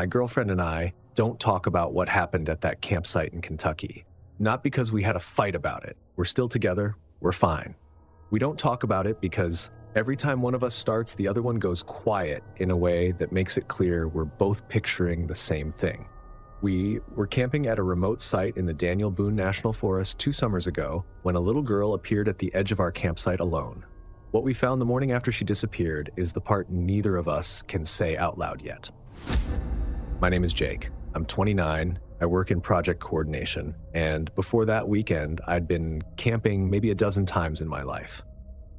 My girlfriend and I don't talk about what happened at that campsite in Kentucky. Not because we had a fight about it. We're still together. We're fine. We don't talk about it because every time one of us starts, the other one goes quiet in a way that makes it clear we're both picturing the same thing. We were camping at a remote site in the Daniel Boone National Forest 2 summers ago when a little girl appeared at the edge of our campsite alone. What we found the morning after she disappeared is the part neither of us can say out loud yet. My name is Jake. I'm 29. I work in project coordination, and before that weekend, I'd been camping maybe a dozen times in my life.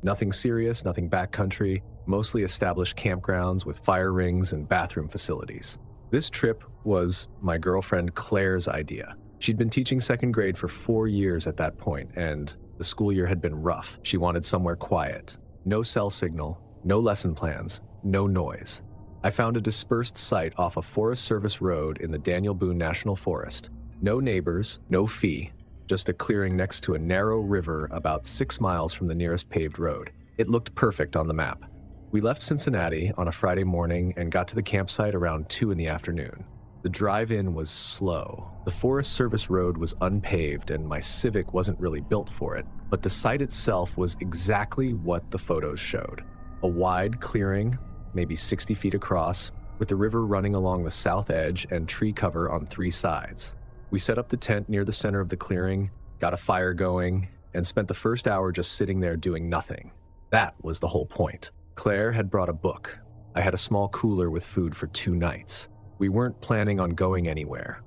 Nothing serious, nothing backcountry, mostly established campgrounds with fire rings and bathroom facilities. This trip was my girlfriend Claire's idea. She'd been teaching second grade for 4 years at that point, and the school year had been rough. She wanted somewhere quiet. No cell signal, no lesson plans, no noise. I found a dispersed site off a Forest Service road in the Daniel Boone National Forest. No neighbors, no fee, just a clearing next to a narrow river about 6 miles from the nearest paved road. It looked perfect on the map. We left Cincinnati on a Friday morning and got to the campsite around 2 in the afternoon. The drive-in was slow. The Forest Service road was unpaved and my Civic wasn't really built for it, but the site itself was exactly what the photos showed. A wide clearing, maybe 60 feet across, with the river running along the south edge and tree cover on 3 sides. We set up the tent near the center of the clearing, got a fire going, and spent the first hour just sitting there doing nothing. That was the whole point. Claire had brought a book. I had a small cooler with food for 2 nights. We weren't planning on going anywhere.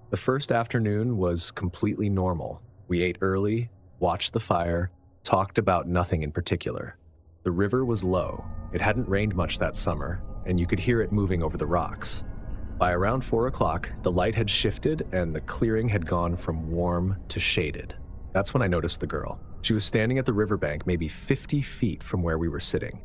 The first afternoon was completely normal. We ate early, watched the fire, talked about nothing in particular. The river was low. It hadn't rained much that summer, and you could hear it moving over the rocks. By around 4 o'clock, the light had shifted and the clearing had gone from warm to shaded. That's when I noticed the girl. She was standing at the riverbank maybe 50 feet from where we were sitting.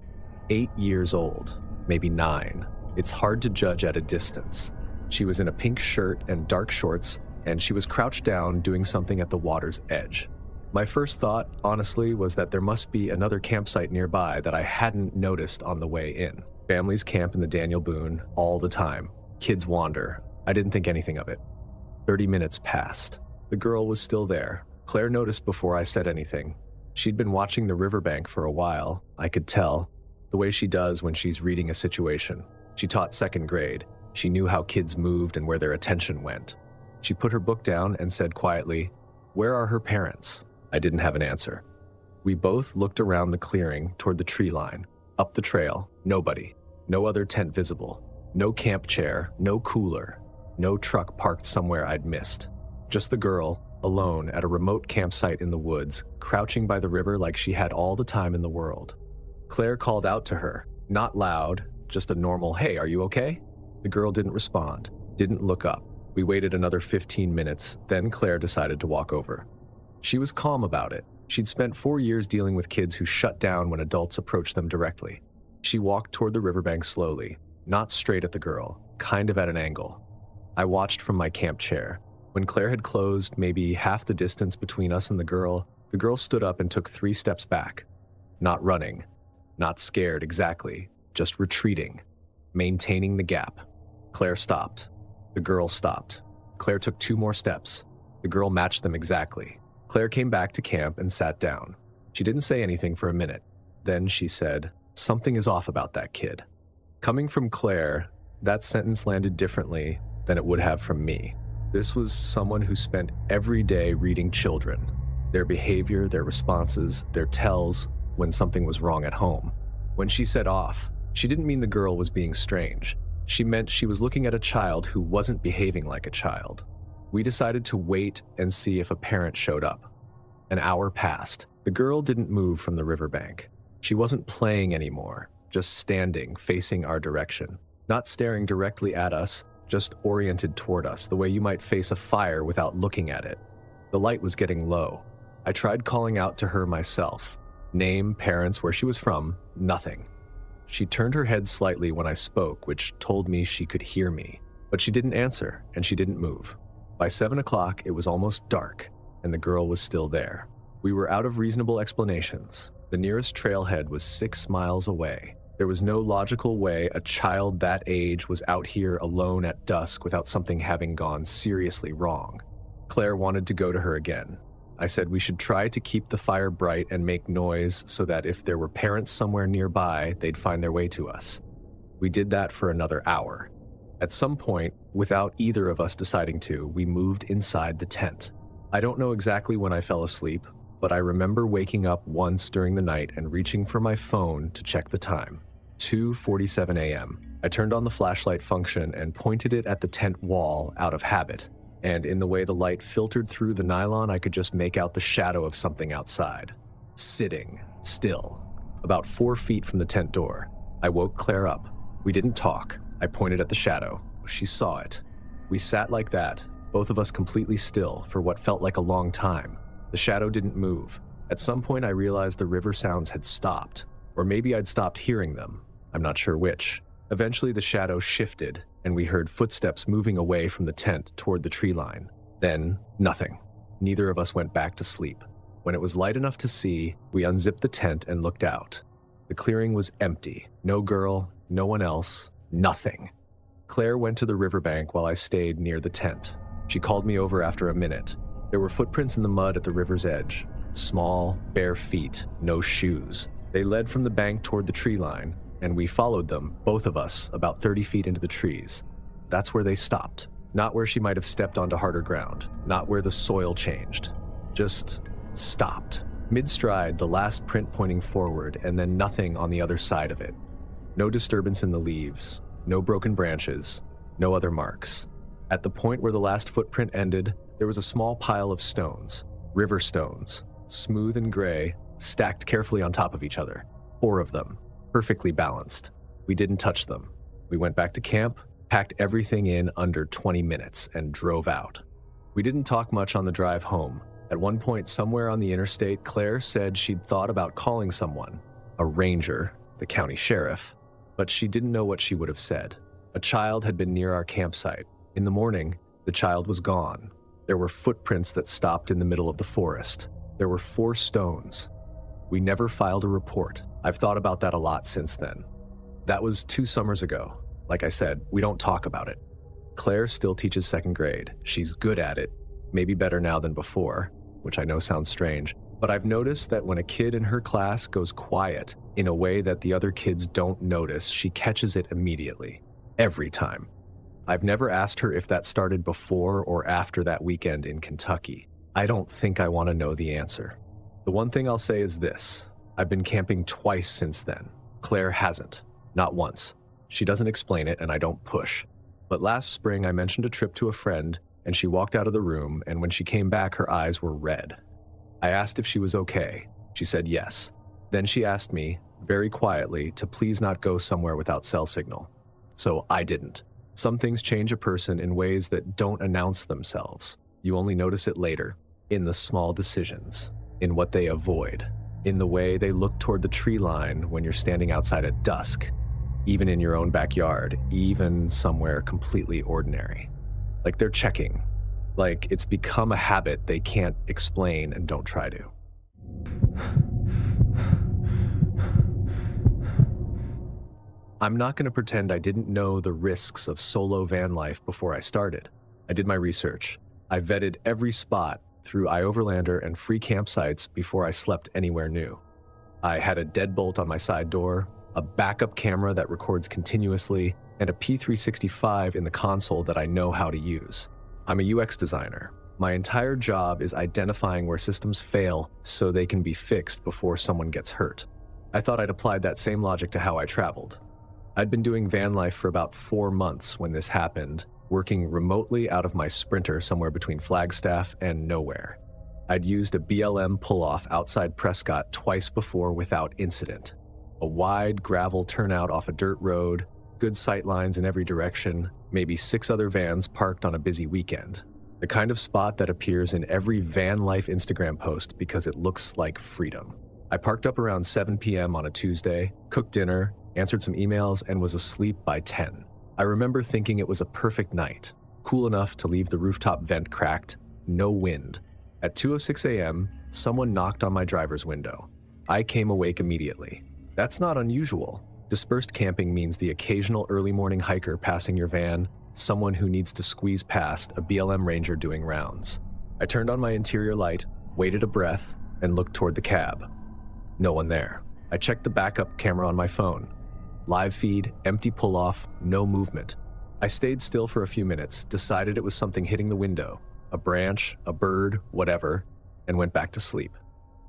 8 years old, maybe 9. It's hard to judge at a distance. She was in a pink shirt and dark shorts, and she was crouched down doing something at the water's edge. My first thought, honestly, was that there must be another campsite nearby that I hadn't noticed on the way in. Families camp in the Daniel Boone all the time. Kids wander. I didn't think anything of it. 30 minutes passed. The girl was still there. Claire noticed before I said anything. She'd been watching the riverbank for a while, I could tell, the way she does when she's reading a situation. She taught second grade. She knew how kids moved and where their attention went. She put her book down and said quietly, "Where are her parents?" I didn't have an answer. We both looked around the clearing toward the tree line. Up the trail, nobody. No other tent visible. No camp chair, no cooler. No truck parked somewhere I'd missed. Just the girl, alone at a remote campsite in the woods, crouching by the river like she had all the time in the world. Claire called out to her, not loud, just a normal, "Hey, are you okay?" The girl didn't respond, didn't look up. We waited another 15 minutes, then Claire decided to walk over. She was calm about it. She'd spent 4 years dealing with kids who shut down when adults approached them directly. She walked toward the riverbank slowly, not straight at the girl, kind of at an angle. I watched from my camp chair. When Claire had closed maybe half the distance between us and the girl stood up and took 3 steps back. Not running, not scared exactly, just retreating, maintaining the gap. Claire stopped. The girl stopped. Claire took 2 more steps. The girl matched them exactly. Claire came back to camp and sat down. She didn't say anything for a minute. Then she said, "Something is off about that kid." Coming from Claire, that sentence landed differently than it would have from me. This was someone who spent every day reading children, their behavior, their responses, their tells when something was wrong at home. When she said off, she didn't mean the girl was being strange. She meant she was looking at a child who wasn't behaving like a child. We decided to wait and see if a parent showed up. An hour passed. The girl didn't move from the riverbank. She wasn't playing anymore, just standing, facing our direction. Not staring directly at us, just oriented toward us, the way you might face a fire without looking at it. The light was getting low. I tried calling out to her myself. Name, parents, where she was from, nothing. She turned her head slightly when I spoke, which told me she could hear me. But she didn't answer, and she didn't move. By 7 o'clock, it was almost dark, and the girl was still there. We were out of reasonable explanations. The nearest trailhead was 6 miles away. There was no logical way a child that age was out here alone at dusk without something having gone seriously wrong. Claire wanted to go to her again. I said we should try to keep the fire bright and make noise so that if there were parents somewhere nearby, they'd find their way to us. We did that for another hour. At some point, without either of us deciding to, we moved inside the tent. I don't know exactly when I fell asleep, but I remember waking up once during the night and reaching for my phone to check the time. 2:47 a.m. I turned on the flashlight function and pointed it at the tent wall out of habit. And in the way the light filtered through the nylon, I could just make out the shadow of something outside. Sitting, still, about 4 feet from the tent door. I woke Claire up. We didn't talk. I pointed at the shadow. She saw it. We sat like that, both of us completely still, for what felt like a long time. The shadow didn't move. At some point, I realized the river sounds had stopped. Or maybe I'd stopped hearing them. I'm not sure which. Eventually, the shadow shifted, and we heard footsteps moving away from the tent toward the tree line. Then, nothing. Neither of us went back to sleep. When it was light enough to see, we unzipped the tent and looked out. The clearing was empty. No girl, no one else, nothing. Claire went to the riverbank while I stayed near the tent. She called me over after a minute. There were footprints in the mud at the river's edge. Small, bare feet, no shoes. They led from the bank toward the tree line, and we followed them, both of us, about 30 feet into the trees. That's where they stopped. Not where she might have stepped onto harder ground. Not where the soil changed. Just stopped. Mid-stride, the last print pointing forward, and then nothing on the other side of it. No disturbance in the leaves. No broken branches. No other marks. At the point where the last footprint ended, there was a small pile of stones. River stones. Smooth and gray, stacked carefully on top of each other. 4 of them. Perfectly balanced. We didn't touch them. We went back to camp, packed everything in under 20 minutes, and drove out. We didn't talk much on the drive home. At one point, somewhere on the interstate, Claire said she'd thought about calling someone, a ranger, the county sheriff, but she didn't know what she would have said. A child had been near our campsite. In the morning, the child was gone. There were footprints that stopped in the middle of the forest. There were 4 stones. We never filed a report. I've thought about that a lot since then. That was 2 summers ago. Like I said, we don't talk about it. Claire still teaches 2nd grade. She's good at it, maybe better now than before, which I know sounds strange, but I've noticed that when a kid in her class goes quiet in a way that the other kids don't notice, she catches it immediately. Every time. I've never asked her if that started before or after that weekend in Kentucky. I don't think I want to know the answer. The one thing I'll say is this. I've been camping twice since then. Claire hasn't. Not once. She doesn't explain it, and I don't push. But last spring, I mentioned a trip to a friend, and she walked out of the room, and when she came back, her eyes were red. I asked if she was okay. She said yes. Then she asked me, very quietly, to please not go somewhere without cell signal. So I didn't. Some things change a person in ways that don't announce themselves. You only notice it later, in the small decisions, in what they avoid, in the way they look toward the tree line when you're standing outside at dusk, even in your own backyard, even somewhere completely ordinary. Like they're checking. Like it's become a habit they can't explain and don't try to. I'm not going to pretend I didn't know the risks of solo van life before I started. I did my research. I vetted every spot through iOverlander and free campsites before I slept anywhere new. I had a deadbolt on my side door, a backup camera that records continuously, and a P365 in the console that I know how to use. I'm a UX designer. My entire job is identifying where systems fail so they can be fixed before someone gets hurt. I thought I'd applied that same logic to how I traveled. I'd been doing van life for about 4 months when this happened, working remotely out of my Sprinter somewhere between Flagstaff and nowhere. I'd used a BLM pull-off outside Prescott twice before without incident. A wide gravel turnout off a dirt road, good sight lines in every direction, maybe 6 other vans parked on a busy weekend. The kind of spot that appears in every van life Instagram post because it looks like freedom. I parked up around 7 p.m. on a Tuesday, cooked dinner, answered some emails, and was asleep by 10. I remember thinking it was a perfect night, cool enough to leave the rooftop vent cracked, no wind. At 2:06 a.m., someone knocked on my driver's window. I came awake immediately. That's not unusual. Dispersed camping means the occasional early morning hiker passing your van, someone who needs to squeeze past a BLM ranger doing rounds. I turned on my interior light, waited a breath, and looked toward the cab. No one there. I checked the backup camera on my phone. Live feed, empty pull-off, no movement. I stayed still for a few minutes, decided it was something hitting the window, a branch, a bird, whatever, and went back to sleep.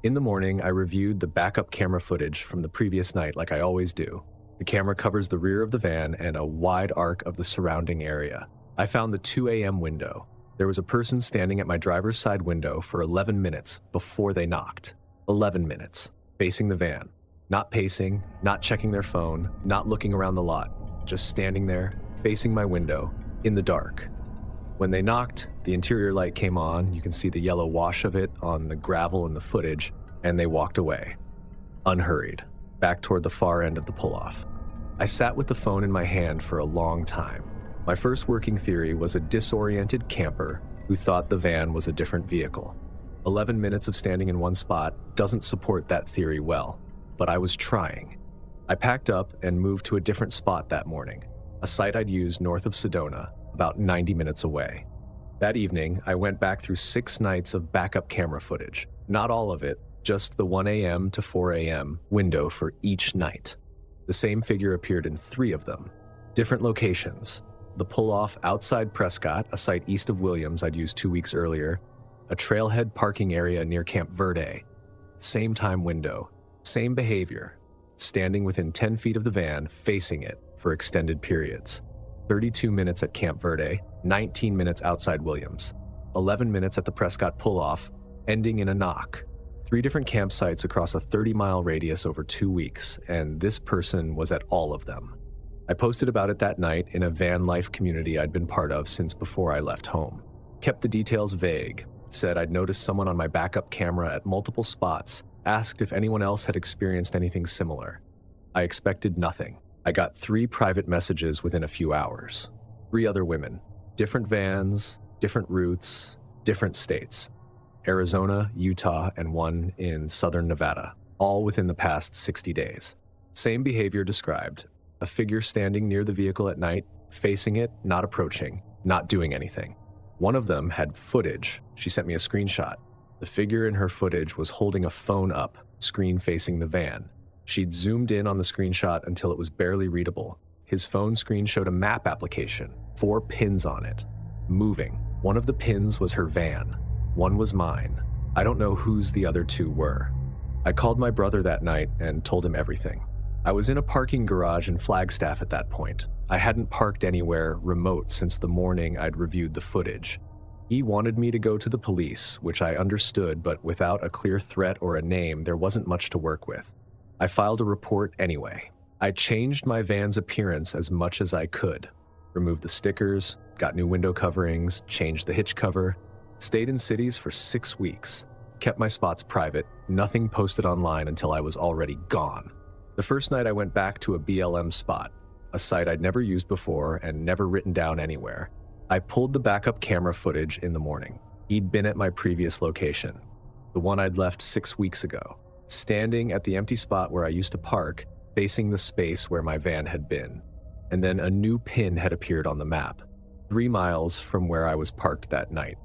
In the morning, I reviewed the backup camera footage from the previous night like I always do. The camera covers the rear of the van and a wide arc of the surrounding area. I found the 2 a.m. window. There was a person standing at my driver's side window for 11 minutes before they knocked. 11 minutes, facing the van. Not pacing, not checking their phone, not looking around the lot. Just standing there, facing my window, in the dark. When they knocked, the interior light came on. You can see the yellow wash of it on the gravel in the footage, and they walked away. Unhurried, back toward the far end of the pull-off. I sat with the phone in my hand for a long time. My first working theory was a disoriented camper who thought the van was a different vehicle. 11 minutes of standing in one spot doesn't support that theory well, but I was trying. I packed up and moved to a different spot that morning, a site I'd used north of Sedona, about 90 minutes away. That evening, I went back through 6 nights of backup camera footage. Not all of it, just the 1 a.m. to 4 a.m. window for each night. The same figure appeared in 3 of them. Different locations. The pull-off outside Prescott, a site east of Williams I'd used 2 weeks earlier. A trailhead parking area near Camp Verde. Same time window. Same behavior. Standing within 10 feet of the van, facing it for extended periods. 32 minutes at Camp Verde, 19 minutes outside Williams. 11 minutes at the Prescott pull-off, ending in a knock. 3 different campsites across a 30-mile radius over 2 weeks, and this person was at all of them. I posted about it that night in a van life community I'd been part of since before I left home. Kept the details vague, said I'd noticed someone on my backup camera at multiple spots, asked if anyone else had experienced anything similar. I expected nothing. I got 3 private messages within a few hours. 3 other women, different vans, different routes, different states. Arizona, Utah, and one in southern Nevada, all within the past 60 days. Same behavior described. A figure standing near the vehicle at night, facing it, not approaching, not doing anything. One of them had footage. She sent me a screenshot. The figure in her footage was holding a phone up, screen facing the van. She'd zoomed in on the screenshot until it was barely readable. His phone screen showed a map application, 4 pins on it, moving. One of the pins was her van. One was mine. I don't know whose the other 2 were. I called my brother that night and told him everything. I was in a parking garage in Flagstaff at that point. I hadn't parked anywhere remote since the morning I'd reviewed the footage. He wanted me to go to the police, which I understood, but without a clear threat or a name, there wasn't much to work with. I filed a report anyway. I changed my van's appearance as much as I could. Removed the stickers, got new window coverings, changed the hitch cover, stayed in cities for 6 weeks, kept my spots private, nothing posted online until I was already gone. The first night I went back to a BLM spot, a site I'd never used before and never written down anywhere. I pulled the backup camera footage in the morning. He'd been at my previous location, the one I'd left 6 weeks ago, standing at the empty spot where I used to park, facing the space where my van had been. And then a new pin had appeared on the map, 3 miles from where I was parked that night.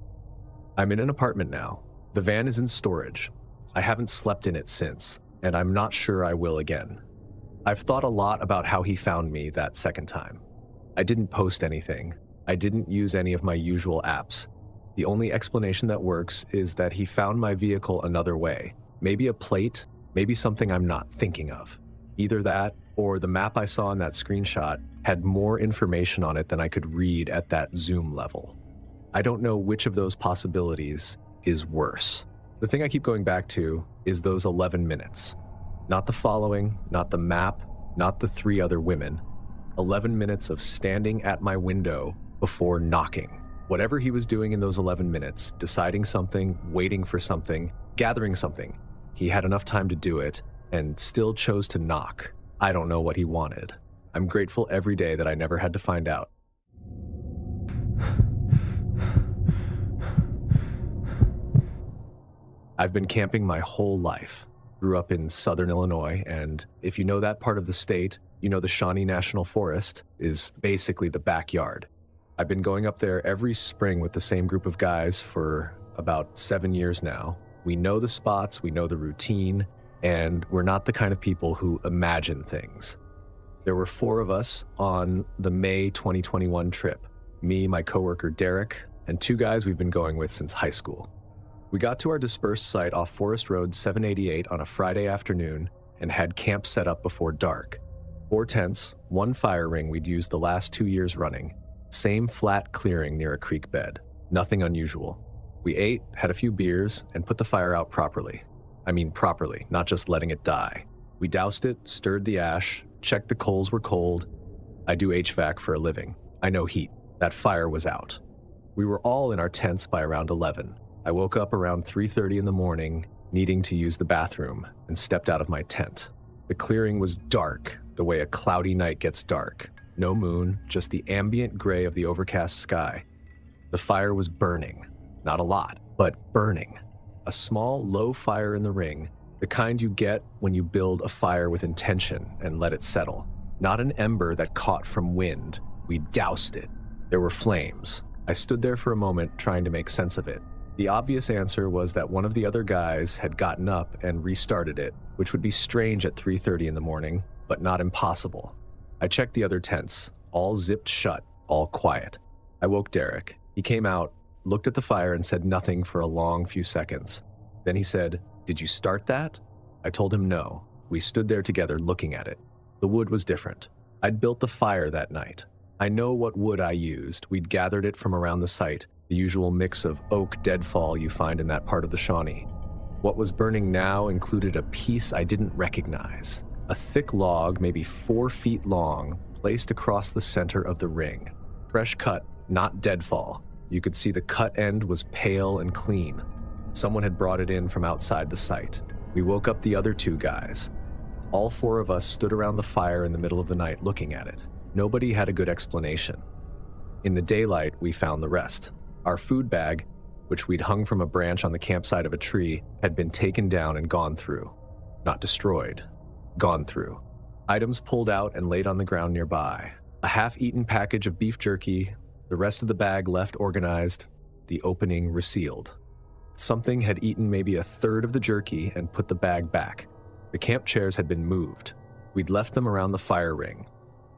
I'm in an apartment now. The van is in storage. I haven't slept in it since, and I'm not sure I will again. I've thought a lot about how he found me that second time. I didn't post anything. I didn't use any of my usual apps. The only explanation that works is that he found my vehicle another way. Maybe a plate, maybe something I'm not thinking of. Either that, or the map I saw in that screenshot had more information on it than I could read at that zoom level. I don't know which of those possibilities is worse. The thing I keep going back to is those 11 minutes. Not the following, not the map, not the 3 other women. 11 minutes of standing at my window before knocking. Whatever he was doing in those 11 minutes, deciding something, waiting for something, gathering something, he had enough time to do it and still chose to knock. I don't know what he wanted. I'm grateful every day that I never had to find out. I've been camping my whole life. Grew up in southern Illinois, and if you know that part of the state, You know, the Shawnee National Forest is basically the backyard. I've been going up there every spring with the same group of guys for about 7 years now. We know the spots, we know the routine, and we're not the kind of people who imagine things. There were 4 of us on the May 2021 trip. Me, my coworker Derek, and 2 guys we've been going with since high school. We got to our dispersed site off Forest Road 788 on a Friday afternoon and had camp set up before dark. 4 tents, 1 fire ring we'd used the last 2 years running. Same flat clearing near a creek bed. Nothing unusual. We ate, had a few beers, and put the fire out properly. I mean properly, not just letting it die. We doused it, stirred the ash, checked the coals were cold. I do HVAC for a living. I know heat. That fire was out. We were all in our tents by around 11. I woke up around 3:30 in the morning, needing to use the bathroom, and stepped out of my tent. The clearing was dark, the way a cloudy night gets dark. No moon, just the ambient gray of the overcast sky. The fire was burning. Not a lot, but burning. A small, low fire in the ring, the kind you get when you build a fire with intention and let it settle. Not an ember that caught from wind. We doused it. There were flames. I stood there for a moment trying to make sense of it. The obvious answer was that one of the other guys had gotten up and restarted it, which would be strange at 3:30 in the morning, but not impossible. I checked the other tents, all zipped shut, all quiet. I woke Derek. He came out, looked at the fire and said nothing for a long few seconds. Then he said, "Did you start that?" I told him no. We stood there together looking at it. The wood was different. I'd built the fire that night. I know what wood I used. We'd gathered it from around the site, the usual mix of oak deadfall you find in that part of the Shawnee. What was burning now included a piece I didn't recognize. A thick log, maybe 4 feet long, placed across the center of the ring. Fresh cut, not deadfall. You could see the cut end was pale and clean. Someone had brought it in from outside the site. We woke up the other 2 guys. All 4 of us stood around the fire in the middle of the night looking at it. Nobody had a good explanation. In the daylight, we found the rest. Our food bag, which we'd hung from a branch on the campsite of a tree, had been taken down and gone through. Not destroyed. Gone through. Items pulled out and laid on the ground nearby. A half-eaten package of beef jerky, the rest of the bag left organized, the opening resealed. Something had eaten maybe a third of the jerky and put the bag back. The camp chairs had been moved. We'd left them around the fire ring.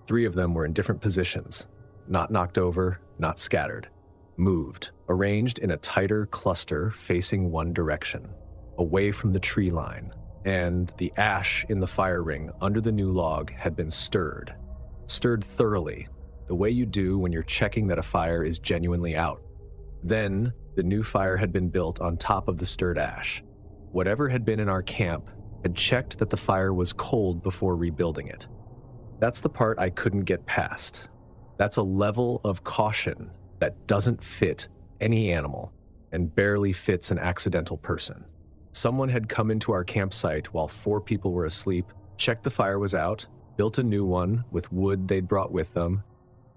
3 of them were in different positions. Not knocked over, not scattered. Moved, arranged in a tighter cluster facing one direction, away from the tree line. And the ash in the fire ring under the new log had been stirred. Stirred thoroughly, the way you do when you're checking that a fire is genuinely out. Then, the new fire had been built on top of the stirred ash. Whatever had been in our camp had checked that the fire was cold before rebuilding it. That's the part I couldn't get past. That's a level of caution that doesn't fit any animal and barely fits an accidental person. Someone had come into our campsite while 4 people were asleep, checked the fire was out, built a new one with wood they'd brought with them,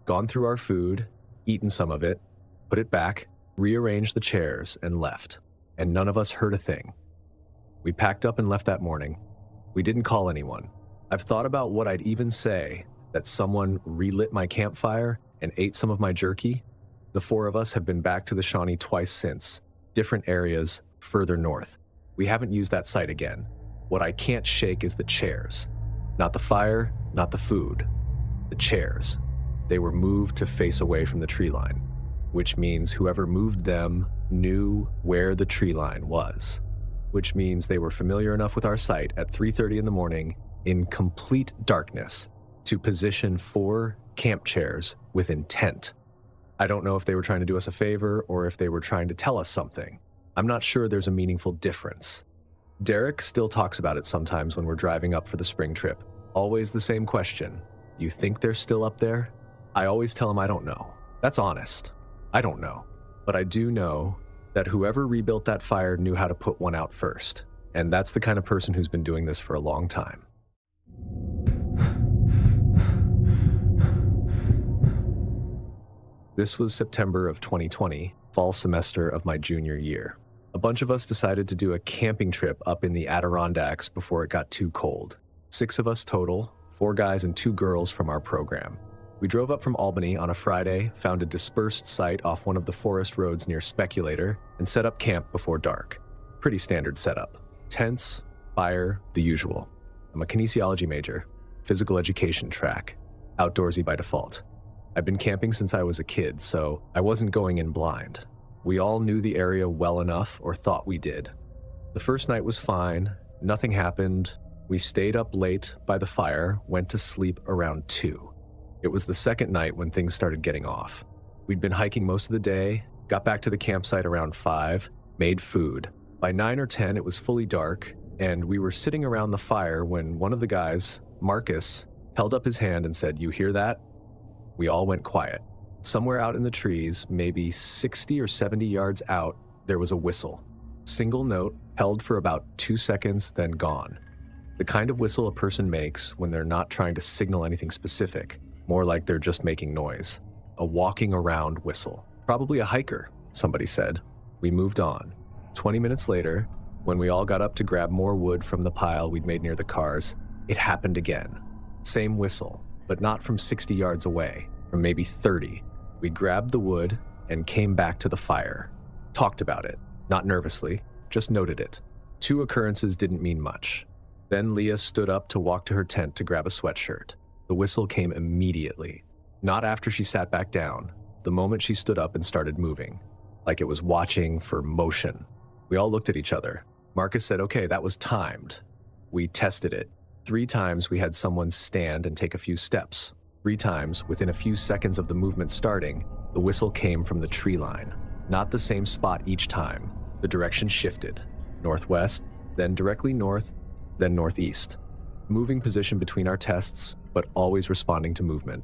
gone through our food, eaten some of it, put it back, rearranged the chairs, and left. And none of us heard a thing. We packed up and left that morning. We didn't call anyone. I've thought about what I'd even say, that someone relit my campfire and ate some of my jerky. The 4 of us have been back to the Shawnee twice since, different areas, further north. We haven't used that site again. What I can't shake is the chairs. Not the fire, not the food. The chairs. They were moved to face away from the tree line, which means whoever moved them knew where the tree line was, which means they were familiar enough with our site at 3:30 in the morning in complete darkness to position 4 camp chairs with intent. I don't know if they were trying to do us a favor or if they were trying to tell us something. I'm not sure there's a meaningful difference. Derek still talks about it sometimes when we're driving up for the spring trip. Always the same question. You think they're still up there? I always tell him I don't know. That's honest. I don't know. But I do know that whoever rebuilt that fire knew how to put one out first. And that's the kind of person who's been doing this for a long time. This was September of 2020, fall semester of my junior year. A bunch of us decided to do a camping trip up in the Adirondacks before it got too cold. 6 of us total, 4 guys and 2 girls from our program. We drove up from Albany on a Friday, found a dispersed site off one of the forest roads near Speculator, and set up camp before dark. Pretty standard setup. Tents, fire, the usual. I'm a kinesiology major, physical education track, outdoorsy by default. I've been camping since I was a kid, so I wasn't going in blind. We all knew the area well enough, or thought we did. The first night was fine, nothing happened. We stayed up late by the fire, went to sleep around 2. It was the second night when things started getting off. We'd been hiking most of the day, got back to the campsite around 5, made food. By 9 or 10, it was fully dark, and we were sitting around the fire when one of the guys, Marcus, held up his hand and said, "You hear that?" We all went quiet. Somewhere out in the trees, maybe 60 or 70 yards out, there was a whistle. Single note, held for about 2 seconds, then gone. The kind of whistle a person makes when they're not trying to signal anything specific, more like they're just making noise. A walking around whistle. Probably a hiker, somebody said. We moved on. 20 minutes later, when we all got up to grab more wood from the pile we'd made near the cars, it happened again. Same whistle, but not from 60 yards away, from maybe 30. We grabbed the wood and came back to the fire. Talked about it, not nervously, just noted it. 2 occurrences didn't mean much. Then Leah stood up to walk to her tent to grab a sweatshirt. The whistle came immediately. Not after she sat back down, the moment she stood up and started moving, like it was watching for motion. We all looked at each other. Marcus said, "Okay, that was timed." We tested it. 3 times we had someone stand and take a few steps. 3 times, within a few seconds of the movement starting, the whistle came from the tree line. Not the same spot each time. The direction shifted. Northwest, then directly north, then northeast. Moving position between our tests, but always responding to movement.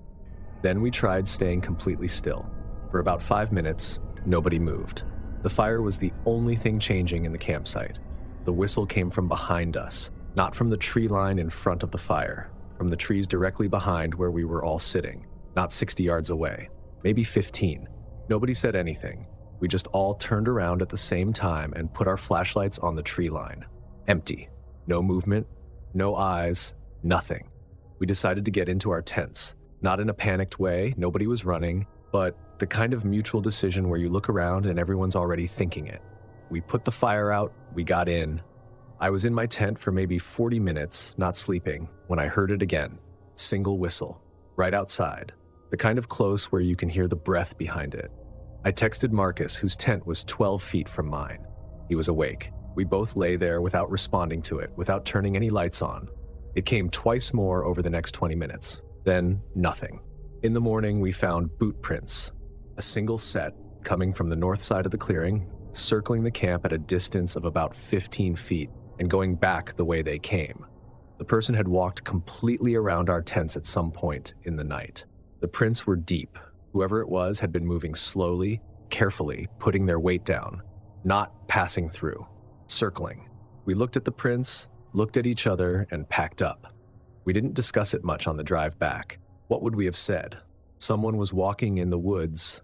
Then we tried staying completely still. For about 5 minutes, nobody moved. The fire was the only thing changing in the campsite. The whistle came from behind us, not from the tree line in front of the fire, from the trees directly behind where we were all sitting, not 60 yards away, maybe 15. Nobody said anything. We just all turned around at the same time and put our flashlights on the tree line. Empty. No movement, no eyes, nothing. We decided to get into our tents. Not in a panicked way, nobody was running, but the kind of mutual decision where you look around and everyone's already thinking it. We put the fire out, we got in. I was in my tent for maybe 40 minutes, not sleeping, when I heard it again. Single whistle, right outside. The kind of close where you can hear the breath behind it. I texted Marcus, whose tent was 12 feet from mine. He was awake. We both lay there without responding to it, without turning any lights on. It came twice more over the next 20 minutes. Then, nothing. In the morning, we found boot prints. A single set, coming from the north side of the clearing, circling the camp at a distance of about 15 feet, and going back the way they came. The person had walked completely around our tents at some point in the night. The prints were deep. Whoever it was had been moving slowly, carefully, putting their weight down, not passing through, circling. We looked at the prints, looked at each other, and packed up. We didn't discuss it much on the drive back. What would we have said? Someone was walking in the woods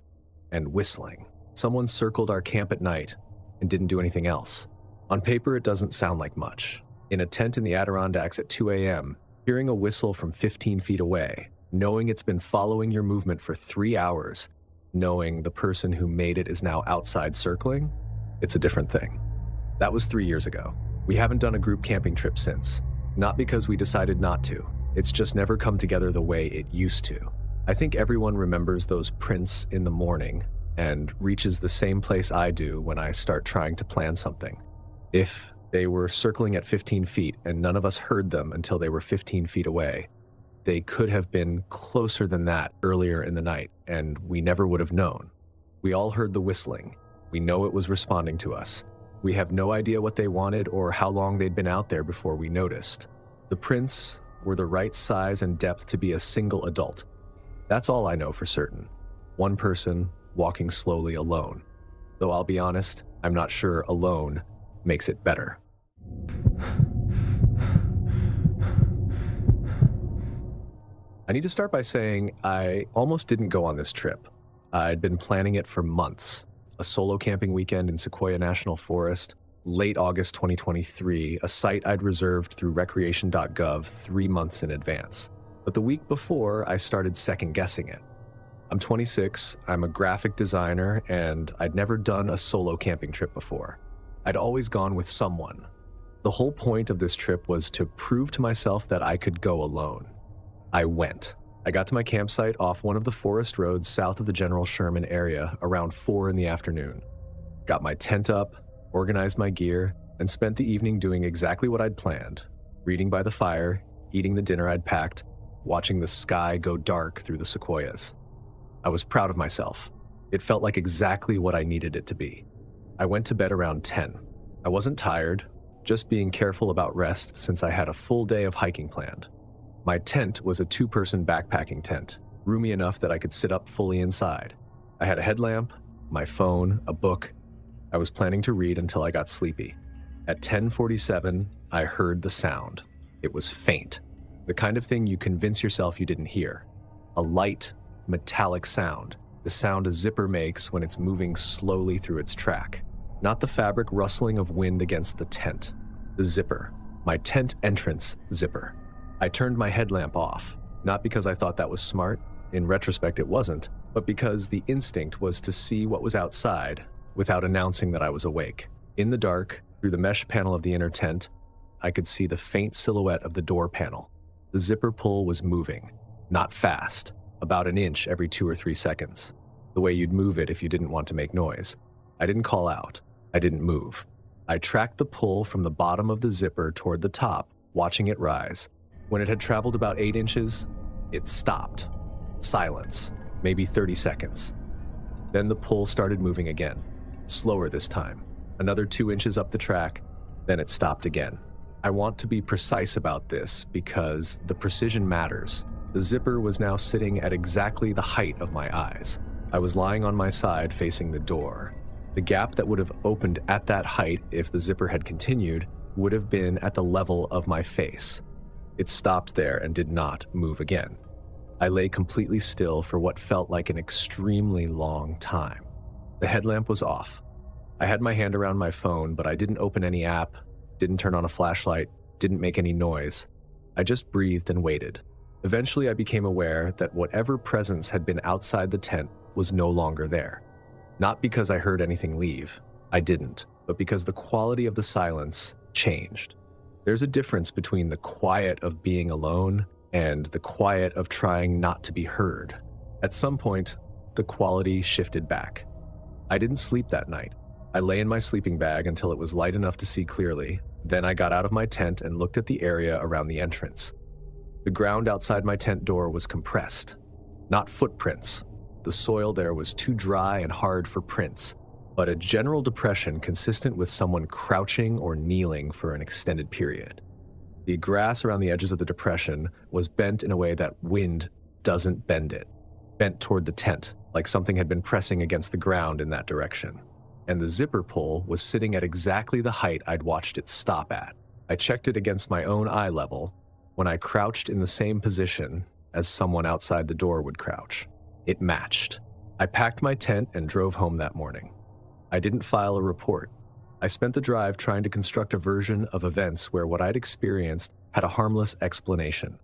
and whistling. Someone circled our camp at night and didn't do anything else. On paper, it doesn't sound like much. In a tent in the Adirondacks at 2 a.m., hearing a whistle from 15 feet away, knowing it's been following your movement for 3 hours, knowing the person who made it is now outside circling, it's a different thing. That was 3 years ago. We haven't done a group camping trip since. Not because we decided not to. It's just never come together the way it used to. I think everyone remembers those prints in the morning and reaches the same place I do when I start trying to plan something. If they were circling at 15 feet and none of us heard them until they were 15 feet away, they could have been closer than that earlier in the night, and we never would have known. We all heard the whistling. We know it was responding to us. We have no idea what they wanted or how long they'd been out there before we noticed. The prints were the right size and depth to be a single adult. That's all I know for certain. One person walking slowly alone. Though I'll be honest, I'm not sure alone makes it better. I need to start by saying I almost didn't go on this trip. I'd been planning it for months. A solo camping weekend in Sequoia National Forest, late August 2023, a site I'd reserved through recreation.gov 3 months in advance. But the week before, I started second guessing it. I'm 26, I'm a graphic designer, and I'd never done a solo camping trip before. I'd always gone with someone. The whole point of this trip was to prove to myself that I could go alone. I went. I got to my campsite off one of the forest roads south of the General Sherman area around 4 in the afternoon. Got my tent up, organized my gear, and spent the evening doing exactly what I'd planned, reading by the fire, eating the dinner I'd packed, watching the sky go dark through the sequoias. I was proud of myself. It felt like exactly what I needed it to be. I went to bed around 10. I wasn't tired, just being careful about rest since I had a full day of hiking planned. My tent was a 2-person backpacking tent, roomy enough that I could sit up fully inside. I had a headlamp, my phone, a book. I was planning to read until I got sleepy. At 10:47, I heard the sound. It was faint, the kind of thing you convince yourself you didn't hear. A light, metallic sound, the sound a zipper makes when it's moving slowly through its track. Not the fabric rustling of wind against the tent. The zipper, my tent entrance zipper. I turned my headlamp off, not because I thought that was smart, in retrospect it wasn't, but because the instinct was to see what was outside without announcing that I was awake. In the dark, through the mesh panel of the inner tent, I could see the faint silhouette of the door panel. The zipper pull was moving, not fast, about an inch every 2 or 3 seconds, the way you'd move it if you didn't want to make noise. I didn't call out. I didn't move. I tracked the pull from the bottom of the zipper toward the top, watching it rise. When it had traveled about 8 inches, it stopped. Silence, maybe 30 seconds. Then the pull started moving again, slower this time. Another 2 inches up the track, then it stopped again. I want to be precise about this because the precision matters. The zipper was now sitting at exactly the height of my eyes. I was lying on my side facing the door. The gap that would have opened at that height if the zipper had continued would have been at the level of my face. It stopped there and did not move again. I lay completely still for what felt like an extremely long time. The headlamp was off. I had my hand around my phone, but I didn't open any app, didn't turn on a flashlight, didn't make any noise. I just breathed and waited. Eventually, I became aware that whatever presence had been outside the tent was no longer there. Not because I heard anything leave. I didn't, but because the quality of the silence changed. There's a difference between the quiet of being alone and the quiet of trying not to be heard. At some point, the quality shifted back. I didn't sleep that night. I lay in my sleeping bag until it was light enough to see clearly. Then I got out of my tent and looked at the area around the entrance. The ground outside my tent door was compressed, not footprints. The soil there was too dry and hard for prints, but a general depression consistent with someone crouching or kneeling for an extended period. The grass around the edges of the depression was bent in a way that wind doesn't bend it, bent toward the tent, like something had been pressing against the ground in that direction. And the zipper pull was sitting at exactly the height I'd watched it stop at. I checked it against my own eye level when I crouched in the same position as someone outside the door would crouch. It matched. I packed my tent and drove home that morning. I didn't file a report. I spent the drive trying to construct a version of events where what I'd experienced had a harmless explanation.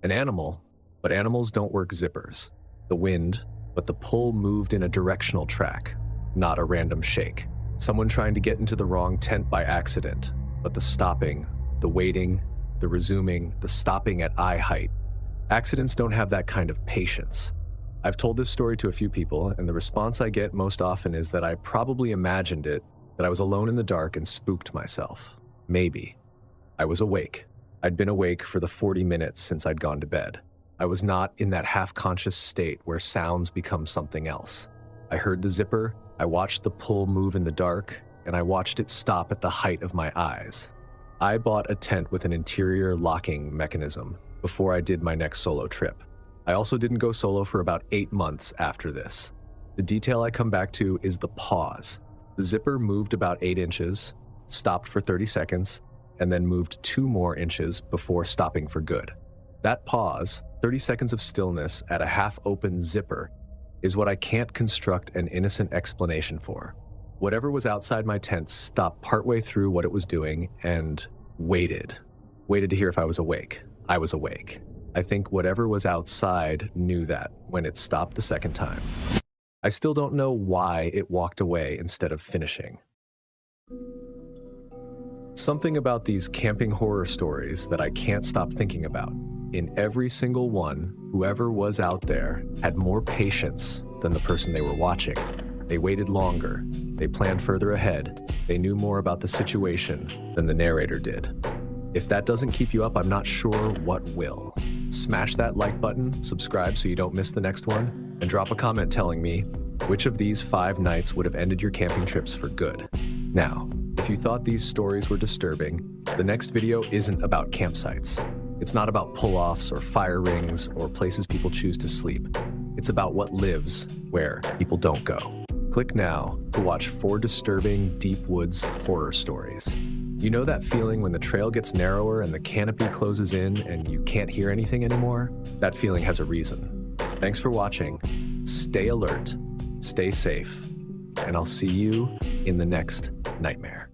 An animal, but animals don't work zippers. The wind, but the pull moved in a directional track, not a random shake. Someone trying to get into the wrong tent by accident, but the stopping, the waiting, the resuming, the stopping at eye height. Accidents don't have that kind of patience. I've told this story to a few people, and the response I get most often is that I probably imagined it, that I was alone in the dark and spooked myself. Maybe. I was awake. I'd been awake for the 40 minutes since I'd gone to bed. I was not in that half-conscious state where sounds become something else. I heard the zipper, I watched the pull move in the dark, and I watched it stop at the height of my eyes. I bought a tent with an interior locking mechanism before I did my next solo trip. I also didn't go solo for about 8 months after this. The detail I come back to is the pause. The zipper moved about 8 inches, stopped for 30 seconds, and then moved 2 more inches before stopping for good. That pause, 30 seconds of stillness at a half-open zipper, is what I can't construct an innocent explanation for. Whatever was outside my tent stopped partway through what it was doing and waited. Waited to hear if I was awake. I was awake. I think whatever was outside knew that when it stopped the second time. I still don't know why it walked away instead of finishing. Something about these camping horror stories that I can't stop thinking about. In every single one, whoever was out there had more patience than the person they were watching. They waited longer, they planned further ahead, they knew more about the situation than the narrator did. If that doesn't keep you up, I'm not sure what will. Smash that like button, subscribe so you don't miss the next one, and drop a comment telling me which of these 5 nights would have ended your camping trips for good. Now, if you thought these stories were disturbing, the next video isn't about campsites. It's not about pull-offs or fire rings or places people choose to sleep. It's about what lives where people don't go. Click now to watch 4 disturbing deep woods horror stories. You know that feeling when the trail gets narrower and the canopy closes in and you can't hear anything anymore? That feeling has a reason. Thanks for watching. Stay alert, stay safe, and I'll see you in the next nightmare.